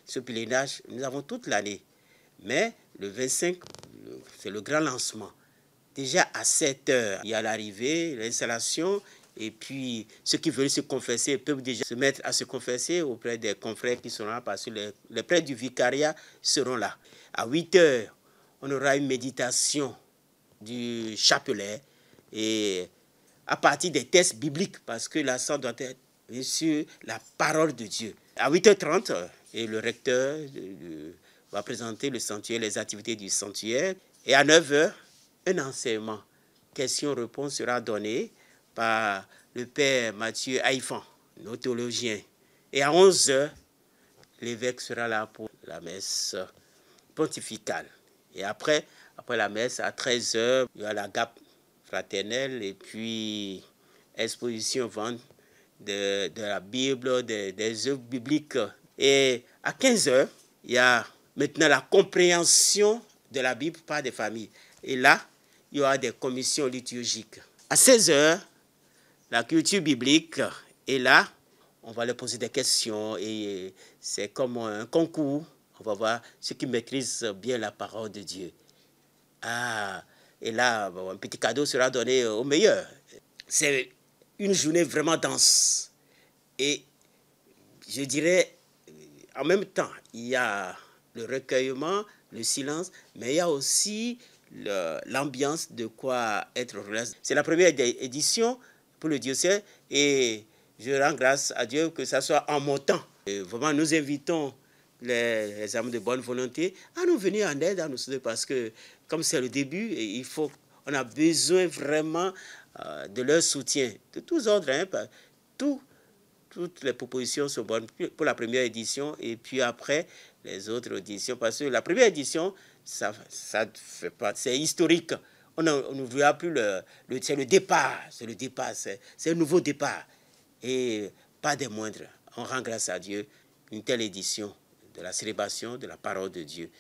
ce pèlerinage, nous avons toute l'année. Mais le 25, c'est le grand lancement. Déjà à 7 heures, il y a l'arrivée, l'installation, et puis ceux qui veulent se confesser peuvent déjà se mettre à se confesser auprès des confrères qui seront là, parce que les prêtres du vicariat seront là. À 8 heures, on aura une méditation du chapelet, et à partir des textes bibliques, parce que l'accent doit être sur la parole de Dieu. À 8h30, et le recteur va présenter le sanctuaire, les activités du sanctuaire. Et à 9h, un enseignement, question-réponse sera donné par le père Mathieu Haïfan, notre théologien. Et à 11h, l'évêque sera là pour la messe pontificale. Et après la messe, à 13h, il y a la gape fraternelle et puis exposition vente de la Bible, des œuvres bibliques. Et à 15h, il y a maintenant la compréhension de la Bible par des familles. Et là, il y aura des commissions liturgiques. À 16h, la culture biblique. Et là, on va leur poser des questions et c'est comme un concours. On va voir ceux qui maîtrisent bien la parole de Dieu. Et là, un petit cadeau sera donné au meilleur. C'est une journée vraiment dense. Et je dirais, en même temps, il y a le recueillement, le silence, mais il y a aussi l'ambiance de quoi être relax. C'est la première édition pour le diocèse et je rends grâce à Dieu que ça soit en montant. Et vraiment, nous invitons les âmes de bonne volonté à nous venir en aide, à nous soutenir, parce que comme c'est le début, on a besoin vraiment de leur soutien, de tous ordres. Toutes les propositions sont bonnes pour la première édition et puis après les autres éditions, parce que la première édition, c'est historique. On ne verra plus c'est le départ, c'est un nouveau départ et pas des moindres. On rend grâce à Dieu une telle édition de la célébration de la parole de Dieu.